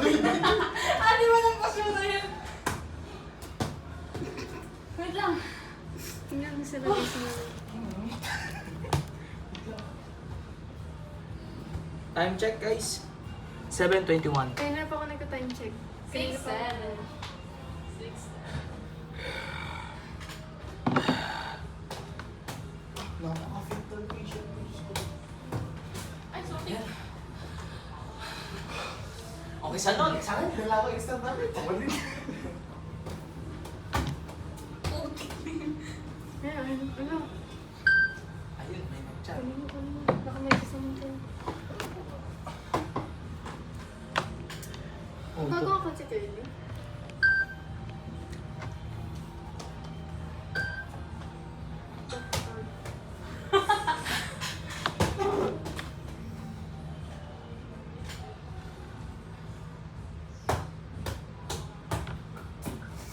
Di ba lang pasyuta yun? Wait lang. Tingnan mo sa lagay sa mga. Time check, guys. 7:21. Kaya na pa ako nagka-time check. 6, 7. 6. Nakaka-filter patient. Ay, sorry. Okay, sa nun. Sa akin, dala ko extra damit. Ano? Ayun, may mag-chat. Ano? Baka may kasama ko. Bago ako si Curly.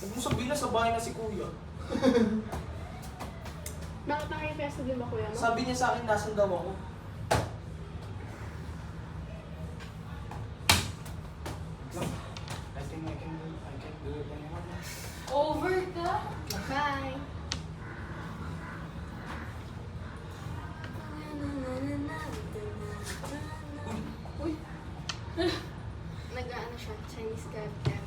Huwag mo sabihin na sa bahay na si Kuya. Bakit nakikipiyasa din ba kuya mo? Sabi niya sa akin, nasan daw ako. I think I can do it anymore. Over ka? Bye! Uy. Nag-ano siya, Chinese garden.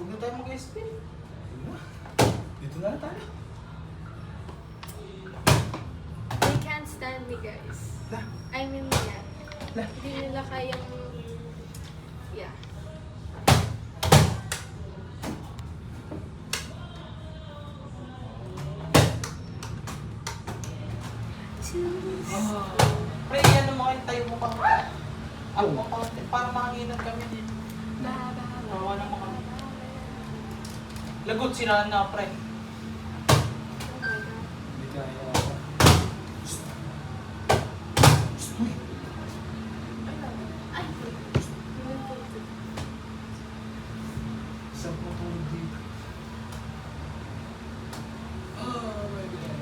Huwag na tayo mag-SP. Dito na lang tayo. They can't stand me, guys. Lah. I mean, yeah. Lah. Hindi nila kayang... Yeah. Pre, yan naman kayo tayo mo pang... Ako mo pang... Para makanginan kami dito. Nawa naman kami. Lagot sila na, pre. Oh my God. Hindi kaya. Ay! Yun po ito. Isang putulog dito. Oh my God.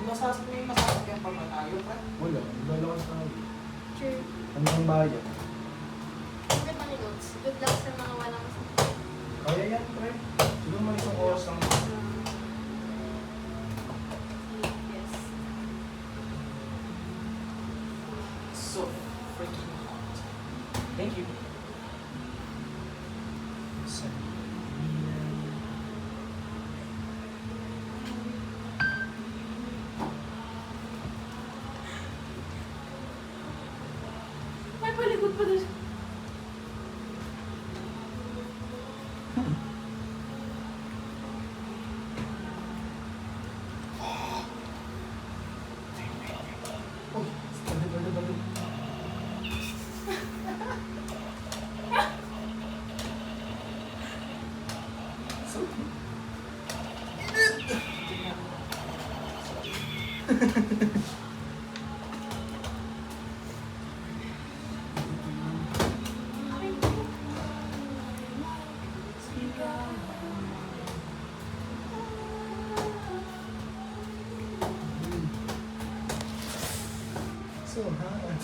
May masasakyan pa ba tayo, pre? Wala, lalakas tayo. Sure. Hanggang bayan. Good mga notes. Good luck sa mga walang masakit. Kaya yan, pre. Siguro may isang oras lang. Yes. So freaking hot. Thank you. May palikod pa doon. Uy, bali. So, So hot.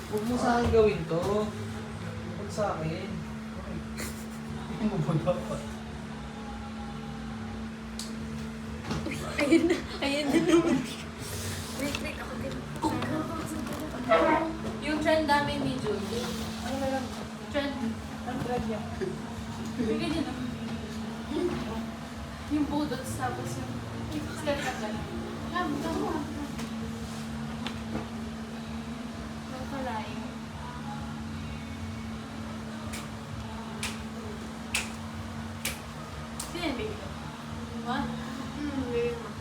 huwag mo sa akin gawin to. Huwag sa akin. Hindi mo ba dapat? Ayun na. Ayun na naman. Wait, ako din. Yung trend namin ni Julie. Ano na lang? Trend. Ang drag niya. Bigyan niya naman. Yung budots tapos yung step up ka lang. Tama. Ang kalay. Sino yung baby ko? What? Very much.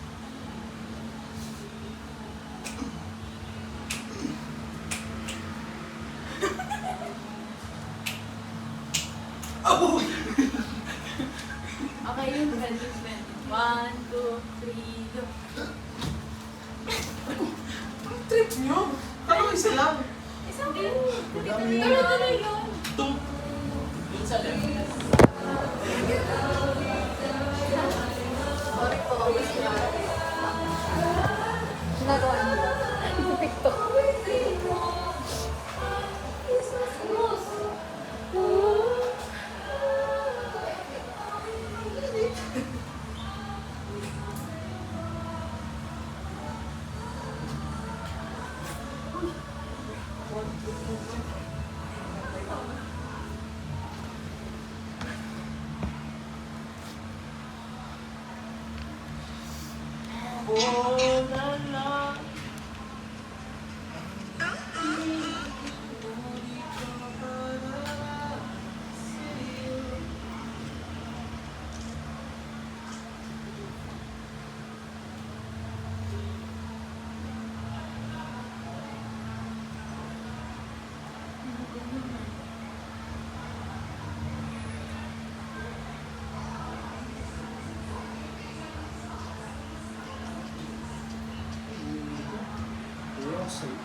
Ano isa lang? Isang din. Madami yun. Tuloy-tuloy yun. Tum. Yun sa left. Sorry po, miss niya. Ginagawa niyo. Sa TikTok. Oh, na na. Kuya, sa'yo.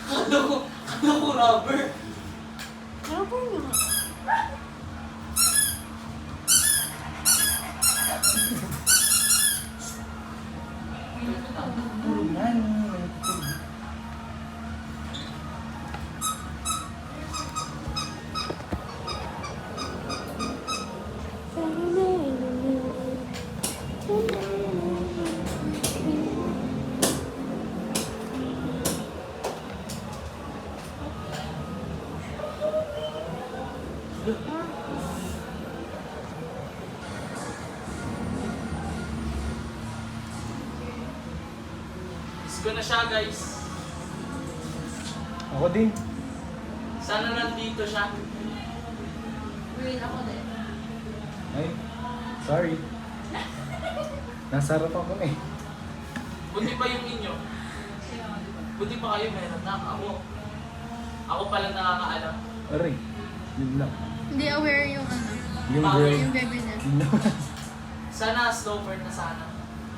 Kala ko rubber. Rubber nga. Tulog na. Miss ko na siya, guys. Ako din. Sana nandito siya. Wait, ako din. Ay, sorry. Nasarap ako na eh. Buti pa yung inyo. Buti pa kayo meron na. Ako pala nakakaalam. Aray, yun lang. Hindi aware yung ano. Yung Bakit? girl. Yung baby niya. Yun lang. Sana slow burn na sana.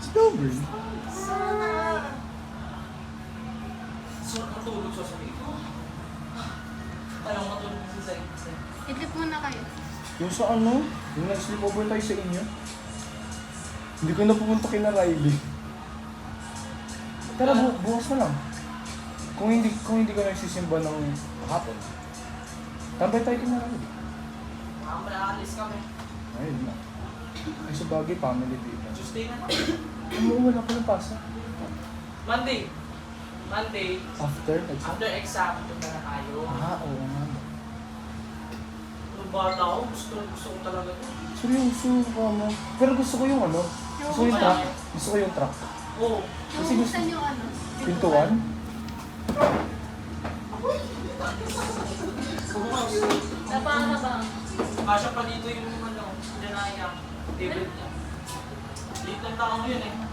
Snowbird. So, matulog sa sabi ko. Ayaw matulog sa sabi. Idlip muna kayo. Yung sa ano, yung nag-sleepover tayo sa inyo. Hindi ko na pumunta kina Riley. Tara, bukas na lang. Kung hindi ka nagsisimba ng hapon, tambay tayo kina Riley. Mga malakalis kami. Ayun na. Ay, sa bagay, family dito. Tuesday na. Umuulan ako ng pasa. Monday. After exam? After exam, punta na tayo. Oo nga. Nung bata ako, gusto ko talaga ito. Seryoso ka mo. Pero gusto ko yung ano. Gusto ko yung truck. Gusto ko yung truck. Oo. Kasi gusto Buksan yung ano. pintuan. Napakabang. Kasya pa dito yung ano, dinayang table niya. Late ng tao yun eh.